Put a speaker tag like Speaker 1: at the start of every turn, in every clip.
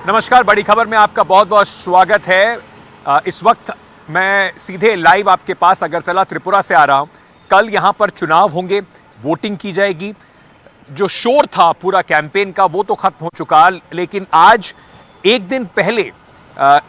Speaker 1: नमस्कार, बड़ी खबर में आपका बहुत बहुत स्वागत है। इस वक्त मैं सीधे लाइव आपके पास अगरतला त्रिपुरा से आ रहा हूं। कल यहां पर चुनाव होंगे, वोटिंग की जाएगी। जो शोर था पूरा कैंपेन का वो तो खत्म हो चुका, लेकिन आज एक दिन पहले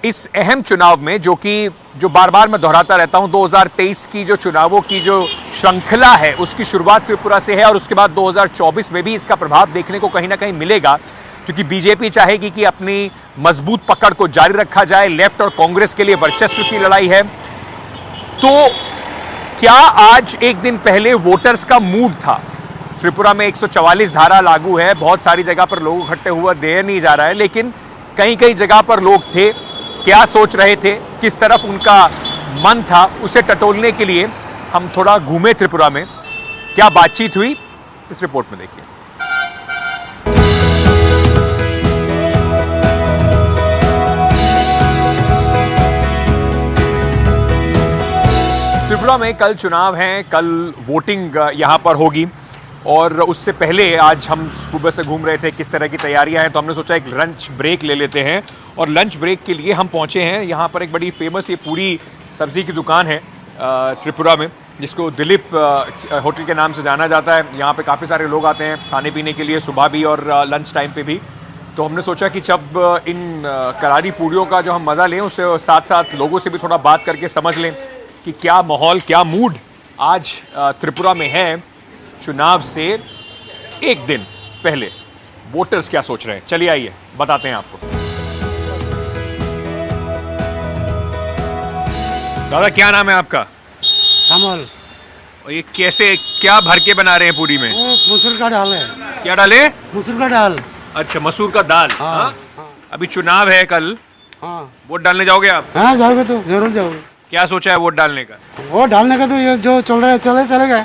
Speaker 1: इस अहम चुनाव में जो बार बार मैं दोहराता रहता हूं, 2023 की जो चुनावों की जो श्रृंखला है उसकी शुरुआत त्रिपुरा से है और उसके बाद 2024 में भी इसका प्रभाव देखने को कहीं ना कहीं मिलेगा, क्योंकि बीजेपी चाहेगी कि अपनी मजबूत पकड़ को जारी रखा जाए। लेफ्ट और कांग्रेस के लिए वर्चस्व की लड़ाई है। तो क्या आज एक दिन पहले वोटर्स का मूड था? त्रिपुरा में 144 धारा लागू है, बहुत सारी जगह पर लोग इकट्ठे हुए देर नहीं जा रहा है, लेकिन कई कई जगह पर लोग थे। क्या सोच रहे थे, किस तरफ उनका मन था, उसे टटोलने के लिए हम थोड़ा घूमे त्रिपुरा में। क्या बातचीत हुई, इस रिपोर्ट में देखिए। त्रिपुरा में कल चुनाव हैं, कल वोटिंग यहाँ पर होगी और उससे पहले आज हम सुबह से घूम रहे थे किस तरह की तैयारियां हैं, तो हमने सोचा एक लंच ब्रेक ले लेते हैं। और लंच ब्रेक के लिए हम पहुँचे हैं यहाँ पर एक बड़ी फेमस ये पूरी सब्जी की दुकान है त्रिपुरा में, जिसको दिलीप होटल के नाम से जाना जाता है। यहाँ पे काफ़ी सारे लोग आते हैं खाने पीने के लिए, सुबह भी और लंच टाइम पे भी। तो हमने सोचा कि जब इन करारी पूड़ियों का जो हम मज़ा लें, उससे साथ साथ लोगों से भी थोड़ा बात करके समझ लें कि क्या माहौल, क्या मूड आज त्रिपुरा में है चुनाव से एक दिन पहले। वोटर्स क्या सोच रहे हैं, चलिए आइए बताते हैं आपको। दादा, क्या नाम है आपका?
Speaker 2: सामल।
Speaker 1: और ये कैसे, क्या भर के बना रहे हैं पूरी में?
Speaker 2: मसूर का दाल है।
Speaker 1: क्या डाले?
Speaker 2: मसूर का दाल।
Speaker 1: अच्छा, मसूर का दाल।
Speaker 2: हाँ।
Speaker 1: अभी चुनाव है कल,
Speaker 2: हाँ,
Speaker 1: वोट डालने जाओगे आप?
Speaker 2: हाँ जाओगे तो जरूर जाओगे।
Speaker 1: क्या सोचा है वोट डालने का?
Speaker 2: वो डालने का तो ये जो चल रहा है चलेगा।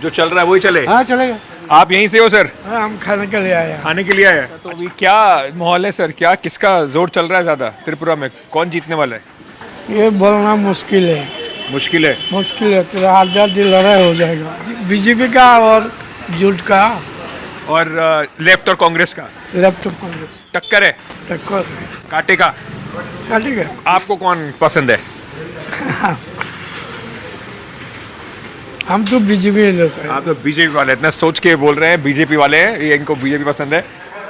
Speaker 1: जो चल रहा है वही चले।
Speaker 2: हाँ चलेगा।
Speaker 1: आप यहीं से हो सर?
Speaker 2: हाँ, हम खाने के लिए आए हैं।
Speaker 1: खाने के लिए आए हैं। तो अभी क्या माहौल है सर, क्या किसका जोर चल रहा है ज्यादा त्रिपुरा में? कौन जीतने वाला है?
Speaker 2: ये बोलना मुश्किल है।
Speaker 1: मुश्किल है?
Speaker 2: मुश्किल है, तेरा आजादी लड़ाई हो जाएगा बीजेपी का और जुट का
Speaker 1: और लेफ्ट और कांग्रेस का।
Speaker 2: लेफ्ट ऑफ कांग्रेस
Speaker 1: टक्कर है,
Speaker 2: टक्कर
Speaker 1: कांटे का।
Speaker 2: काटेगा।
Speaker 1: आपको कौन पसंद है?
Speaker 2: हम तो बीजेपी लेते हैं।
Speaker 1: आप तो बीजेपी वाले, इतना सोच के बोल रहे हैं बीजेपी वाले हैं, ये इनको बीजेपी पसंद है।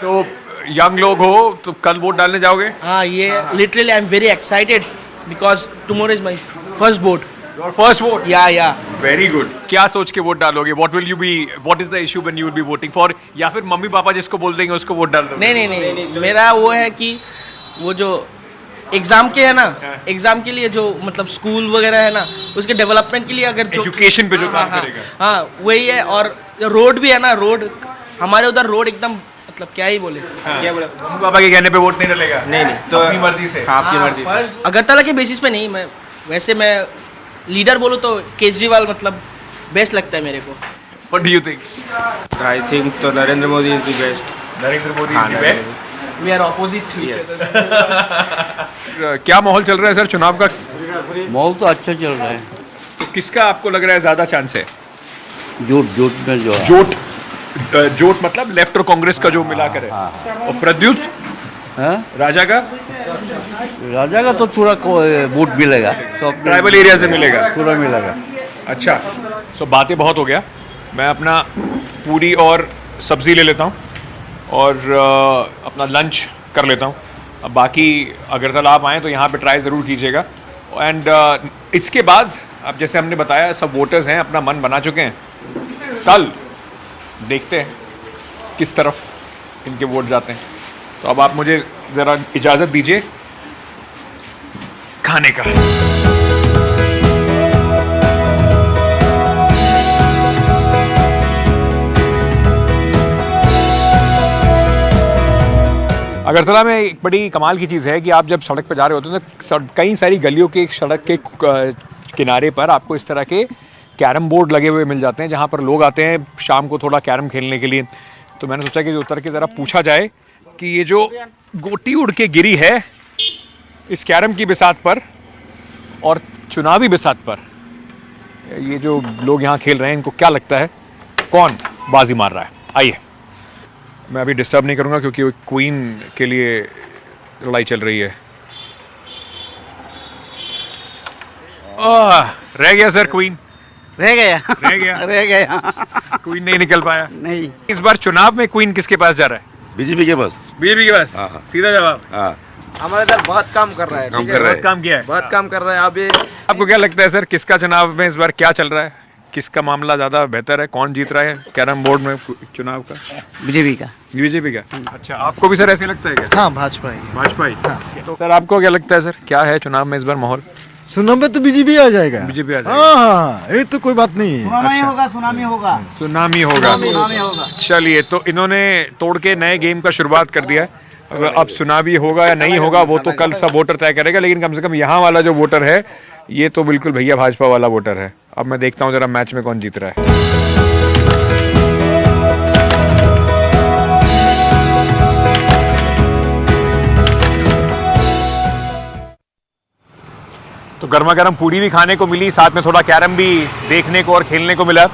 Speaker 1: तो यंग लोग हो तो कल वोट डालने जाओगे?
Speaker 3: हाँ, ये literally I am very excited because tomorrow is my first vote.
Speaker 1: Your first vote?
Speaker 3: या
Speaker 1: वेरी गुड। क्या सोच के वोट डालोगे? What is the issue when you will be voting for? या फिर मम्मी पापा जिसको बोल देंगे उसको वोट डाल दोगे?
Speaker 3: नहीं, मेरा वो है कि वो जो एग्जाम के है ना, एग्जाम के लिए जो मतलब स्कूल वगैरह है ना, उसके डेवलपमेंट के लिए अगर जो
Speaker 1: एजुकेशन पे जो काम करेगा।
Speaker 3: हाँ वही है। और रोड भी है ना, रोड हमारे उधर रोड एकदम मतलब क्या ही बोले। क्या बोले?
Speaker 1: मम्मी पापा के कहने पे वोट नहीं डलेगा?
Speaker 3: नहीं, तो
Speaker 1: अपनी मर्जी से।
Speaker 3: आपकी मर्जी से। अगरतला के बेसिस पे नहीं, मैं वैसे मैं लीडर बोलूँ तो केजरीवाल मतलब बेस्ट लगता है मेरे को।
Speaker 1: What do you think?
Speaker 4: I think तो Narendra Modi is the best.
Speaker 1: Narendra Modi
Speaker 4: हाँ,
Speaker 1: is the best?
Speaker 3: We are opposite to each other.
Speaker 1: क्या माहौल चल रहा है सर चुनाव का?
Speaker 5: माहौल तो अच्छा चल रहा है।
Speaker 1: तो किसका आपको लग रहा है ज्यादा चांस है?
Speaker 5: जोट में जो है।
Speaker 1: जोट मतलब लेफ्ट और कांग्रेस का जो मिलाकर है। और प्रद्युत राजा का?
Speaker 5: राजा का तो पूरा वोट मिलेगा, तो
Speaker 1: ट्राइबल एरिया से मिलेगा,
Speaker 5: पूरा मिलेगा।
Speaker 1: अच्छा, सो बातें बहुत हो गया। मैं अपना पूरी और सब्जी ले लेता हूँ और अपना लंच कर लेता हूँ। अब बाकी अगरतला आप आएँ तो यहाँ पे ट्राई ज़रूर कीजिएगा। एंड इसके बाद अब जैसे हमने बताया, सब वोटर्स हैं, अपना मन बना चुके हैं। कल देखते हैं किस तरफ इनके वोट जाते हैं। तो अब आप मुझे ज़रा इजाज़त दीजिए खाने का। अगरतला में एक बड़ी कमाल की चीज़ है कि आप जब सड़क पर जा रहे होते हैं तो कई सारी गलियों के सड़क के किनारे पर आपको इस तरह के कैरम बोर्ड लगे हुए मिल जाते हैं, जहाँ पर लोग आते हैं शाम को थोड़ा कैरम खेलने के लिए। तो मैंने सोचा कि उतर के ज़रा पूछा जाए कि ये जो गोटी उड़ के गिरी है इस कैरम की बिसात पर और चुनावी बिसात पर, ये जो लोग यहाँ खेल रहे हैं इनको क्या लगता है कौन बाजी मार रहा है? आइए, मैं अभी डिस्टर्ब नहीं करूँगा क्योंकि क्वीन के लिए लड़ाई चल रही है। रह गया सर क्वीन,
Speaker 5: रह गया
Speaker 1: रह गया
Speaker 5: रह गया
Speaker 1: क्वीन नहीं निकल पाया।
Speaker 5: नहीं,
Speaker 1: इस बार चुनाव में क्वीन किसके पास जा रहा है?
Speaker 6: बीजेपी के बस।
Speaker 1: बीजेपी के पास।
Speaker 6: हाँ।
Speaker 1: सीधा जवाब।
Speaker 6: हाँ,
Speaker 7: हमारे इधर बहुत काम कर रहा है,
Speaker 6: काम
Speaker 7: ठीक
Speaker 6: कर
Speaker 7: है,
Speaker 6: रहा
Speaker 1: बहुत काम किया है।
Speaker 7: बहुत काम कर रहा है। अभी
Speaker 1: आपको क्या लगता है सर, किसका चुनाव में इस बार क्या चल रहा है? किसका मामला ज्यादा बेहतर है? कौन जीत रहा है कैरम बोर्ड में चुनाव का?
Speaker 5: बीजेपी का।
Speaker 1: बीजेपी का। अच्छा, आपको भी सर ऐसे लगता है क्या?
Speaker 8: हाँ, भाजपा ही।
Speaker 1: भाजपा ही। तो सर आपको क्या लगता है सर, क्या है चुनाव में इस बार माहौल?
Speaker 8: सुनाम में तो बीजेपी आ जाएगा।
Speaker 1: बीजेपी आ जाएगा।
Speaker 8: हाँ हाँ, ये तो कोई बात नहीं है।
Speaker 5: सुनामी होगा, सुनामी होगा,
Speaker 1: सुनामी होगा।
Speaker 5: सुनामी होगा।
Speaker 1: चलिए, तो इन्होंने तोड़ के नए गेम का शुरुआत कर दिया है। अब सुनामी होगा या नहीं होगा वो तो कल सब वोटर तय करेगा, लेकिन कम से कम यहाँ वाला जो वोटर है ये तो बिल्कुल भैया भाजपा वाला वोटर है। अब मैं देखता हूँ जरा मैच में कौन जीत रहा है। तो गर्मा गर्म पूड़ी भी खाने को मिली, साथ में थोड़ा कैरम भी देखने को और खेलने को मिला।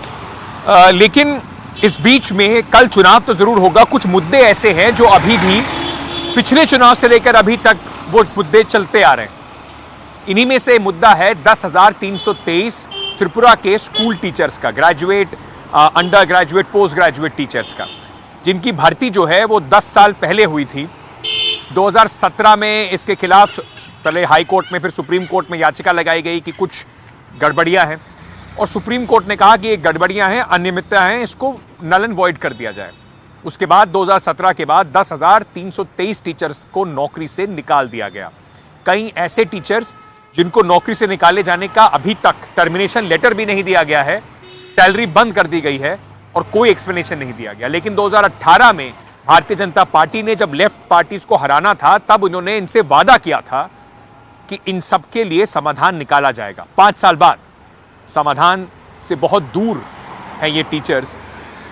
Speaker 1: लेकिन इस बीच में कल चुनाव तो जरूर होगा। कुछ मुद्दे ऐसे हैं जो अभी भी पिछले चुनाव से लेकर अभी तक वो मुद्दे चलते आ रहे हैं। इन्हीं में से मुद्दा है 10,323 त्रिपुरा के स्कूल टीचर्स का, graduate, under graduate, post graduate teachers का, जिनकी भर्ती जो है वो 10 साल पहले हुई थी। 2017 में इसके खिलाफ पहले हाई कोर्ट में फिर सुप्रीम कोर्ट में याचिका लगाई गई कि कुछ गड़बड़ियां हैं, और सुप्रीम कोर्ट ने कहा कि ये गड़बड़ियां हैं, अनियमितता हैं, इसको नल एंड वॉइड कर दिया जाए। उसके बाद 2017 के बाद 10,323 टीचर्स को नौकरी से निकाल दिया गया। कई ऐसे टीचर्स जिनको नौकरी से निकाले जाने का अभी तक टर्मिनेशन लेटर भी नहीं दिया गया है, सैलरी बंद कर दी गई है और कोई एक्सप्लेनेशन नहीं दिया गया। लेकिन 2018 में भारतीय जनता पार्टी ने जब लेफ्ट पार्टीज को हराना था, तब उन्होंने इनसे वादा किया था कि इन सब के लिए समाधान निकाला जाएगा। 5 साल बाद समाधान से बहुत दूर हैं ये टीचर्स,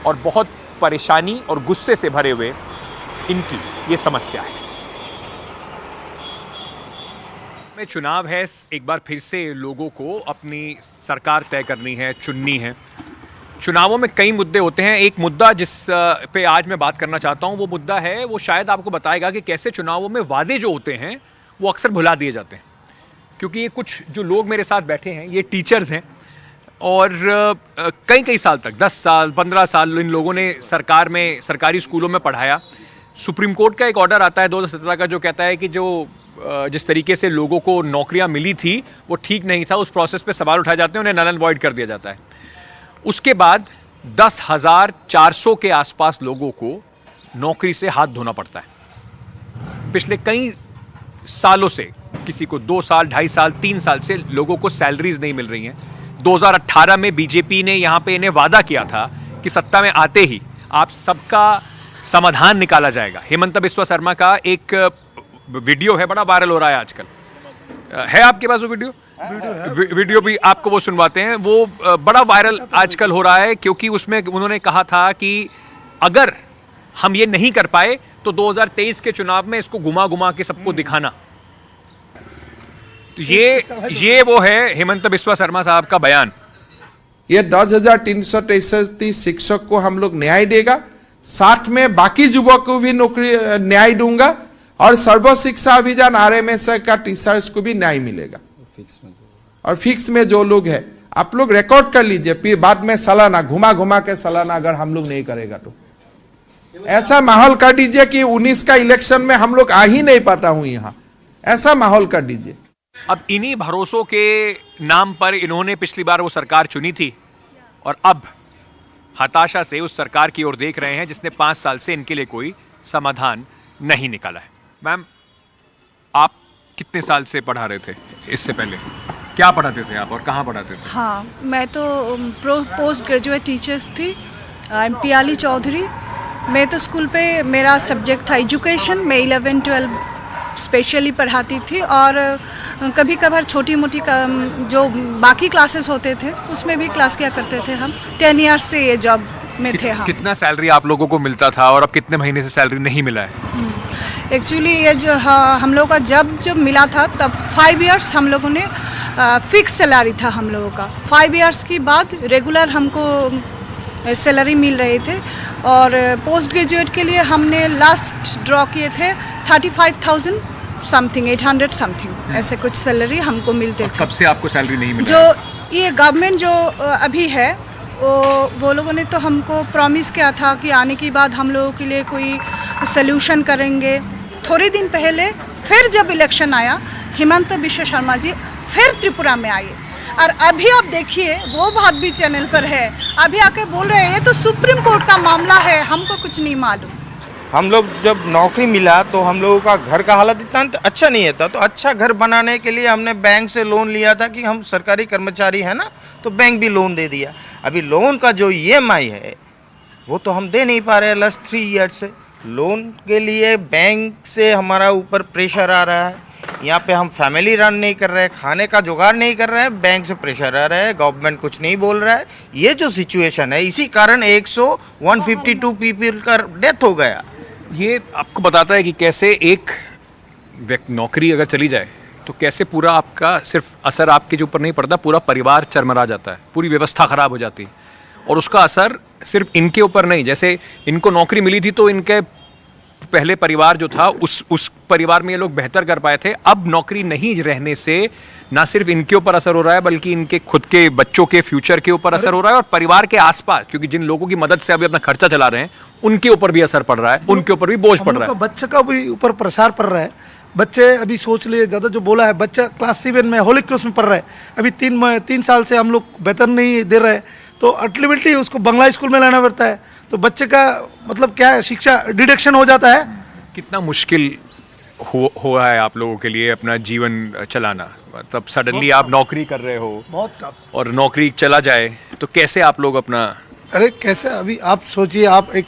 Speaker 1: और बहुत परेशानी और गुस्से से भरे हुए इनकी ये समस्या है। में चुनाव है, एक बार फिर से लोगों को अपनी सरकार तय करनी है, चुननी है। चुनावों में कई मुद्दे होते हैं। एक मुद्दा जिस पे आज मैं बात करना चाहता हूं वो मुद्दा है, वो शायद आपको बताएगा कि कैसे चुनावों में वादे जो होते हैं वो अक्सर भुला दिए जाते हैं। क्योंकि ये कुछ जो लोग मेरे साथ बैठे हैं ये टीचर्स हैं, और कई साल तक 10 साल 15 साल इन लोगों ने सरकार में, सरकारी स्कूलों में पढ़ाया। सुप्रीम कोर्ट का एक ऑर्डर आता है 2017 का, जो कहता है कि जो जिस तरीके से लोगों को नौकरियां मिली थी वो ठीक नहीं था, उस प्रोसेस पे सवाल उठाए जाते हैं, उन्हें नल एंड वॉइड कर दिया जाता है। उसके बाद 10,400 के आसपास लोगों को नौकरी से हाथ धोना पड़ता है। पिछले कई सालों से किसी को 2 साल, 2.5 साल, 3 साल से लोगों को सैलरीज नहीं मिल रही हैं। 2018 में बीजेपी ने यहाँ पे इन्हें वादा किया था कि सत्ता में आते ही आप सबका समाधान निकाला जाएगा। हेमंत बिस्वा शर्मा का एक वीडियो है, बड़ा वायरल हो रहा है आजकल। है आपके पास वो वीडियो? वीडियो भी आपको वो सुनवाते हैं। वो बड़ा वायरल आजकल हो रहा है क्योंकि उसमें उन्होंने कहा था कि अगर हम ये नहीं कर पाए तो 2023 के चुनाव में इसको घुमा घुमा के सबको दिखाना। तो ये वो है हेमंत बिस्वा शर्मा साहब का बयान।
Speaker 9: ये 10,333 शिक्षक को हम लोग न्याय देगा, साथ में बाकी युवक को भी नौकरी न्याय दूंगा, और सर्व शिक्षा अभियान RMS का टीचर्स को भी न्याय मिलेगा। और फिक्स में जो लोग है आप लोग रिकॉर्ड कर लीजिए, फिर बाद में सालाना घुमा घुमा के सालाना अगर हम लोग नहीं करेगा तो ऐसा माहौल कर दीजिए कि 19 का इलेक्शन में हम लोग आ ही नहीं पाता हूं यहाँ, ऐसा माहौल कर दीजिए।
Speaker 1: अब इन्हीं भरोसों के नाम पर इन्होंने पिछली बार वो सरकार चुनी थी, और अब हताशा से उस सरकार की ओर देख रहे हैं जिसने 5 साल से इनके लिए कोई समाधान नहीं निकाला है। मैम, आप कितने साल से पढ़ा रहे थे? इससे पहले क्या पढ़ाते थे आप और कहाँ पढ़ाते थे?
Speaker 10: हाँ, मैं तो पोस्ट ग्रेजुएट टीचर्स थी। I am Piyali Chaudhary. मैं तो स्कूल पे मेरा सब्जेक्ट था एजुकेशन। मैं 11-12 स्पेशली पढ़ाती थी, और कभी कभार छोटी मोटी जो बाकी क्लासेस होते थे उसमें भी क्लास किया करते थे हम। 10 ईयर्स से ये जॉब में थे हम।
Speaker 1: कितना सैलरी आप लोगों को मिलता था और अब कितने महीने से सैलरी नहीं मिला है?
Speaker 10: एक्चुअली ये जो हम लोगों का जब मिला था तब 5 इयर्स हम लोगों ने फिक्स सैलरी था हम लोगों का। 5 इयर्स के बाद रेगुलर हमको सैलरी मिल रहे थे, और पोस्ट ग्रेजुएट के लिए हमने लास्ट ड्रॉ किए थे 35,000 समथिंग 800 समथिंग ऐसे कुछ सैलरी हमको मिलते थे।
Speaker 1: कब से आपको सैलरी नहीं मिल
Speaker 10: जो ये गवर्नमेंट जो अभी है वो लोगों ने तो हमको प्रॉमिस किया था कि आने के बाद हम लोगों के लिए कोई सल्यूशन करेंगे। थोड़े दिन पहले फिर जब इलेक्शन आया, हिमंत बिश्व शर्मा जी फिर त्रिपुरा में आए और अभी आप देखिए वो बात भी चैनल पर है, अभी आके बोल रहे हैं ये तो सुप्रीम कोर्ट का मामला है, हमको कुछ नहीं मालूम।
Speaker 4: हम लोग जब नौकरी मिला तो हम लोगों का घर का हालत इतना अच्छा नहीं था, तो अच्छा घर बनाने के लिए हमने बैंक से लोन लिया था कि हम सरकारी कर्मचारी हैं ना, तो बैंक भी लोन दे दिया। अभी लोन का जो EMI है वो तो हम दे नहीं पा रहे लास्ट 3 ईयर्स से। लोन के लिए बैंक से हमारा ऊपर प्रेशर आ रहा है, यहाँ पे हम फैमिली रन नहीं कर रहे हैं, खाने का जुगाड़ नहीं कर रहे हैं, बैंक से प्रेशर आ रहा है, गवर्नमेंट कुछ नहीं बोल रहा है। ये जो सिचुएशन है, इसी कारण 152 पीपल का डेथ हो गया।
Speaker 1: ये आपको बताता है कि कैसे एक नौकरी अगर चली जाए तो कैसे पूरा आपका सिर्फ असर आपके जो ऊपर नहीं पड़ता, पूरा परिवार चरमरा जाता है, पूरी व्यवस्था खराब हो जाती है। और उसका असर सिर्फ इनके ऊपर नहीं, जैसे इनको नौकरी मिली थी तो इनके पहले परिवार जो था उस परिवार में ये लोग बेहतर कर पाए थे। अब नौकरी नहीं रहने से ना सिर्फ इनके ऊपर असर हो रहा है बल्कि इनके खुद के बच्चों के फ्यूचर के ऊपर असर हो रहा है और परिवार के आसपास, क्योंकि जिन लोगों की मदद से अभी अपना खर्चा चला रहे हैं उनके ऊपर भी असर पड़ रहा है, उनके ऊपर भी बोझ पड़ रहा है।
Speaker 2: बच्चे का भी ऊपर प्रसार पड़ रहा है। बच्चे अभी सोच लिए, ज़्यादा जो बोला है, बच्चा क्लास 7 में होली क्रॉस में पढ़ रहा है, अभी 3 साल से हम लोग वेतन नहीं दे रहे, तो अल्टीमेटली उसको बंगला स्कूल में लाना पड़ता है, तो बच्चे का मतलब क्या है, शिक्षा डिडक्शन हो जाता है।
Speaker 1: कितना मुश्किल हुआ है आप लोगों के लिए अपना जीवन चलाना, मतलब सडनली आप नौकरी कर रहे हो
Speaker 2: बहुत टफ।
Speaker 1: और नौकरी चला जाए तो कैसे आप लोग अपना,
Speaker 2: अरे कैसे, अभी आप सोचिए, आप एक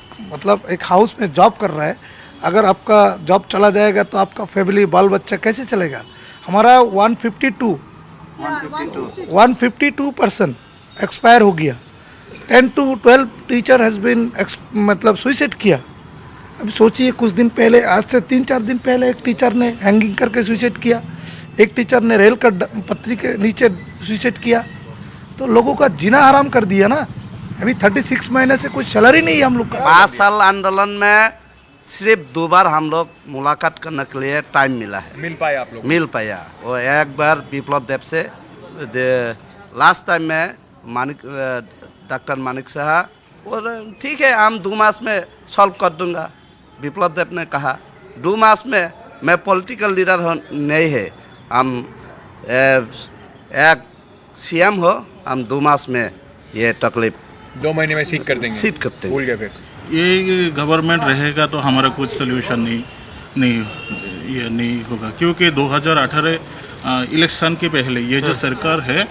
Speaker 2: हाउस में जॉब कर रहा है, अगर आपका जॉब चला जाएगा तो आपका फैमिली बाल बच्चा कैसे चलेगा। हमारा 152 पर्सन एक्सपायर हो गया, 10 to 12 टीचर हैज़ बीन मतलब सुइसाइड किया। अब सोचिए, कुछ दिन पहले, आज से 3-4 दिन पहले एक टीचर ने हैंगिंग करके सुइसाइड किया, एक टीचर ने रेल का पटरी के नीचे सुइसाइड किया, तो लोगों का जीना आराम कर दिया ना। अभी 36 महीने से कुछ सैलरी नहीं है हम लोग का।
Speaker 5: 5 साल आंदोलन में सिर्फ 2 बार हम लोग मुलाकात करने के लिए टाइम मिला है,
Speaker 1: मिल पाए आप लोग?
Speaker 5: मिल पाया। और एक बार विप्लव देव से, लास्ट टाइम में डॉक्टर मानिक साहब, और ठीक है हम 2 मास में सॉल्व कर दूंगा। विप्लव देव ने कहा 2 मास में मैं पॉलिटिकल लीडर नहीं है, हम एक CM हो, हम 2 मास में ये तकलीफ
Speaker 1: 2 महीने में ठीक कर देंगे,
Speaker 5: सीट करते हैं।
Speaker 1: भूल गए फिर।
Speaker 6: ये गवर्नमेंट रहेगा तो हमारा कुछ सोल्यूशन नहीं होगा, क्योंकि 2018 इलेक्शन के पहले ये जो सरकार है,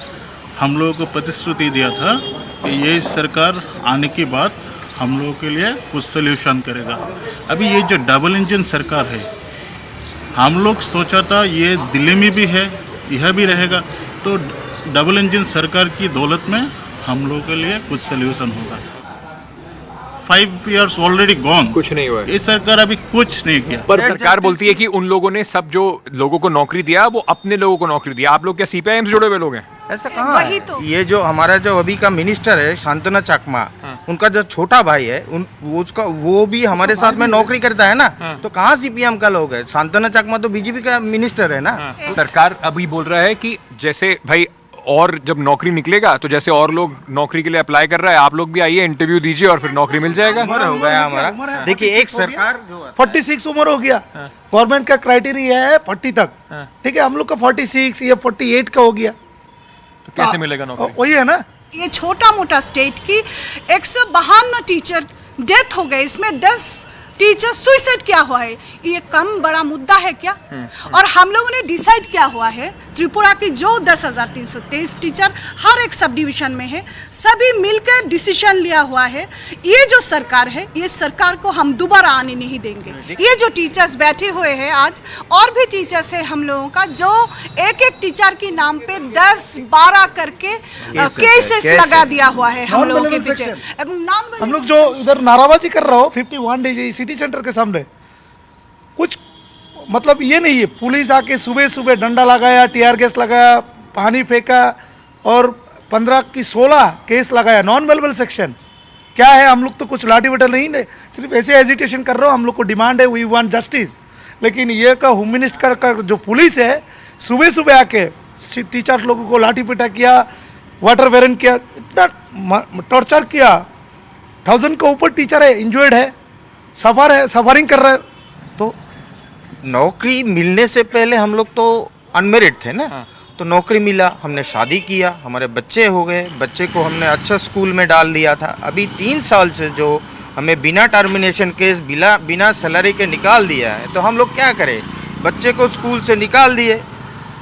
Speaker 6: हम लोगों को प्रतिश्रुति दिया था कि ये सरकार आने के बाद हम लोगों के लिए कुछ सोल्यूशन करेगा। अभी ये जो डबल इंजन सरकार है, हम लोग सोचा था ये दिल्ली में भी है, यह भी रहेगा, तो डबल इंजन सरकार की दौलत में हम लोगों के लिए कुछ सोल्यूशन होगा। 5 years ऑलरेडी गॉन,
Speaker 1: कुछ नहीं हुआ।
Speaker 6: ये सरकार अभी कुछ नहीं किया।
Speaker 1: पर सरकार बोलती है कि उन लोगों ने सब जो लोगों को नौकरी दिया वो अपने लोगों को नौकरी दिया। आप लोग क्या CPIM से जुड़े हुए लोग हैं?
Speaker 4: ऐसा कहाँ
Speaker 10: वही
Speaker 4: है?
Speaker 10: तो।
Speaker 4: ये जो हमारा जो अभी का मिनिस्टर है शांतना चकमा, उनका जो छोटा भाई है वो भी हमारे साथ में नौकरी करता है ना, तो कहाँ CPM का लोग है? शांतना चकमा तो BJP का मिनिस्टर है ना।
Speaker 1: सरकार अभी बोल रहा है कि जैसे भाई और जब नौकरी निकलेगा तो जैसे और लोग नौकरी के लिए अप्लाई कर रहा है, आप लोग भी आइए, इंटरव्यू दीजिए और फिर नौकरी मिल जाएगा।
Speaker 4: हो गया हमारा। देखिए एक सरकार
Speaker 2: 46 उम्र हो गया, गवर्नमेंट का क्राइटेरिया है 40 तक, ठीक है, हम लोग का 46 या 48 का हो गया,
Speaker 1: तो कैसे मिलेगा नौकरी?
Speaker 2: वही है ना।
Speaker 10: ये छोटा मोटा स्टेट की 152 टीचर डेथ हो गए, इसमें 10 टीचर सुइसाइड किया हुआ है। ये कम बड़ा मुद्दा है क्या? और हम लोगों ने डिसाइड किया हुआ है, त्रिपुरा की जो 10,323 टीचर हर एक सब डिवीजन में है, सभी मिलकर डिसीजन लिया हुआ है। ये जो सरकार है, ये सरकार को हम दोबारा आने नहीं देंगे। ये जो टीचर्स बैठे हुए हैं आज, और भी टीचर्स है हम लोगों का, जो एक टीचर के नाम पे 10-12 करके केसेस लगा दिया हुआ है हम लोगों के पीछे।
Speaker 2: हम लोग जो इधर नाराबाजी कर रहा हो 51 डेज सिटी सेंटर के सामने, कुछ मतलब ये नहीं है, पुलिस आके सुबह सुबह डंडा लगाया, टीआर गैस लगाया, पानी फेंका और 15 की 16 केस लगाया, नॉन वेलेबल सेक्शन। क्या है, हम लोग तो कुछ लाठी बटा नहीं, सिर्फ ऐसे एजिटेशन कर रहे हो। हम लोग को डिमांड है, वी वांट जस्टिस। लेकिन ये का होम मिनिस्टर का जो पुलिस है सुबह सुबह आके टीचर लोगों को लाठी पिटा किया, वाटर वेरन किया, इतना टॉर्चर किया। 1000 के ऊपर टीचर है, इंजर्ड है, सफरिंग कर रहे हैं।
Speaker 4: तो नौकरी मिलने से पहले हम लोग तो अनमेरिड थे ना, तो नौकरी मिला, हमने शादी किया, हमारे बच्चे हो गए, बच्चे को हमने अच्छा स्कूल में डाल दिया था। अभी 3 साल से जो हमें बिना टर्मिनेशन केस बिना सैलरी के निकाल दिया है, तो हम लोग क्या करें? बच्चे को स्कूल से निकाल दिए,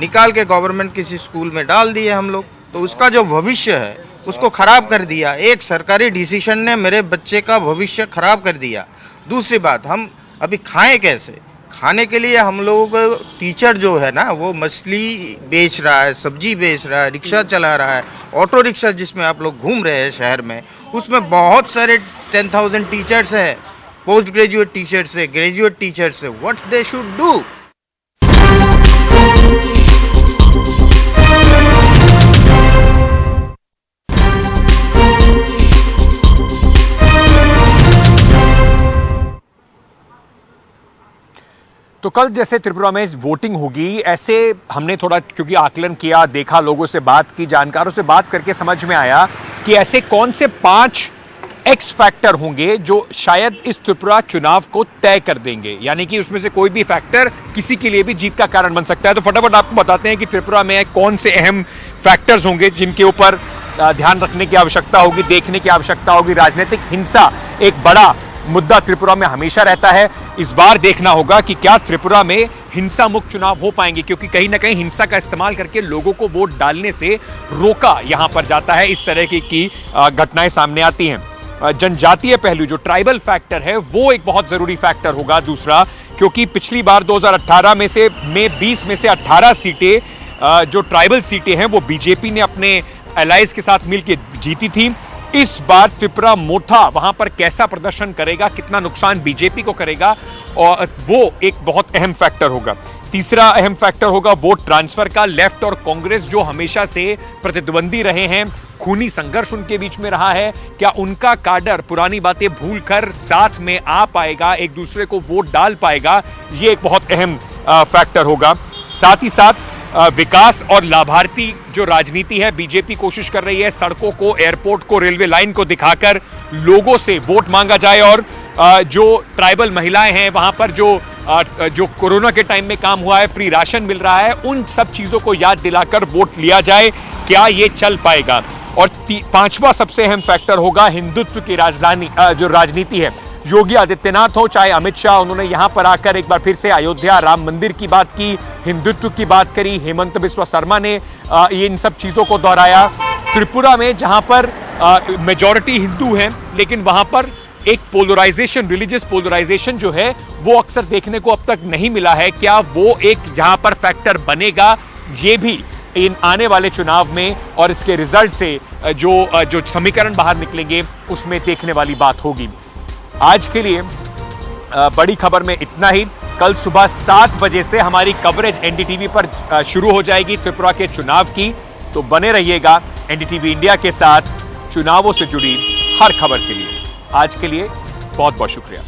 Speaker 4: निकाल के गवर्नमेंट किसी स्कूल में डाल दिए हम लोग, तो उसका जो भविष्य है उसको ख़राब कर दिया। एक सरकारी डिसीजन ने मेरे बच्चे का भविष्य ख़राब कर दिया। दूसरी बात, हम अभी खाएं कैसे? खाने के लिए हम लोग टीचर जो है ना वो मछली बेच रहा है, सब्जी बेच रहा है, रिक्शा चला रहा है, ऑटो रिक्शा जिसमें आप लोग घूम रहे हैं शहर में, उसमें बहुत सारे 10,000 टीचर्स हैं, पोस्ट ग्रेजुएट टीचर्स है, ग्रेजुएट टीचर्स है। What they should do?
Speaker 1: तो कल जैसे त्रिपुरा में वोटिंग होगी, ऐसे हमने थोड़ा क्योंकि आकलन किया, देखा, लोगों से बात की, जानकारों से बात करके समझ में आया कि ऐसे कौन से 5 एक्स फैक्टर होंगे जो शायद इस त्रिपुरा चुनाव को तय कर देंगे, यानी कि उसमें से कोई भी फैक्टर किसी के लिए भी जीत का कारण बन सकता है। तो फटाफट आपको बताते हैं कि त्रिपुरा में कौन से अहम फैक्टर्स होंगे जिनके ऊपर ध्यान रखने की आवश्यकता होगी, देखने की आवश्यकता होगी। राजनीतिक हिंसा एक बड़ा मुद्दा त्रिपुरा में हमेशा रहता है। इस बार देखना होगा कि क्या त्रिपुरा में हिंसा मुक्त चुनाव हो पाएंगे, क्योंकि कहीं ना कहीं हिंसा का इस्तेमाल करके लोगों को वोट डालने से रोका यहां पर जाता है। इस तरह की घटनाएं सामने आती हैं। जनजातीय पहलू जो ट्राइबल फैक्टर है वो एक बहुत जरूरी फैक्टर होगा दूसरा, क्योंकि पिछली बार 2018 में 20 में से 18 सीटें जो ट्राइबल सीटें हैं वो बीजेपी ने अपने एलाइज के साथ मिलकर जीती थी। इस बार त्रिपुरा मोथा वहां पर कैसा प्रदर्शन करेगा, कितना नुकसान बीजेपी को करेगा, और वो एक बहुत अहम फैक्टर होगा। तीसरा अहम फैक्टर होगा वोट ट्रांसफर का। लेफ्ट और कांग्रेस जो हमेशा से प्रतिद्वंदी रहे हैं, खूनी संघर्ष उनके बीच में रहा है, क्या उनका काडर पुरानी बातें भूलकर साथ में आ पाएगा, एक दूसरे को वोट डाल पाएगा? ये एक बहुत अहम फैक्टर होगा। साथ ही साथ विकास और लाभार्थी जो राजनीति है, बीजेपी कोशिश कर रही है सड़कों को, एयरपोर्ट को, रेलवे लाइन को दिखाकर लोगों से वोट मांगा जाए, और जो ट्राइबल महिलाएं हैं वहां पर जो कोरोना के टाइम में काम हुआ है, फ्री राशन मिल रहा है, उन सब चीजों को याद दिलाकर वोट लिया जाए। क्या ये चल पाएगा? और 5वां सबसे अहम फैक्टर होगा हिंदुत्व की जो राजनीति है। योगी आदित्यनाथ हो चाहे अमित शाह, उन्होंने यहां पर आकर एक बार फिर से अयोध्या, राम मंदिर की बात की, हिंदुत्व की बात करी। हेमंत बिस्वा शर्मा ने ये इन सब चीजों को दोहराया। त्रिपुरा में जहां पर मेजॉरिटी हिंदू हैं, लेकिन वहां पर एक पोलराइजेशन, रिलीजियस पोलराइजेशन जो है वो अक्सर देखने को अब तक नहीं मिला है। क्या वो एक जहां पर फैक्टर बनेगा? ये भी इन आने वाले चुनाव में और इसके रिजल्ट से जो समीकरण बाहर निकलेंगे उसमें देखने वाली बात होगी। आज के लिए बड़ी खबर में इतना ही। कल सुबह 7 बजे से हमारी कवरेज एनडीटीवी पर शुरू हो जाएगी त्रिपुरा के चुनाव की, तो बने रहिएगा एनडीटीवी इंडिया के साथ चुनावों से जुड़ी हर खबर के लिए। आज के लिए बहुत बहुत शुक्रिया।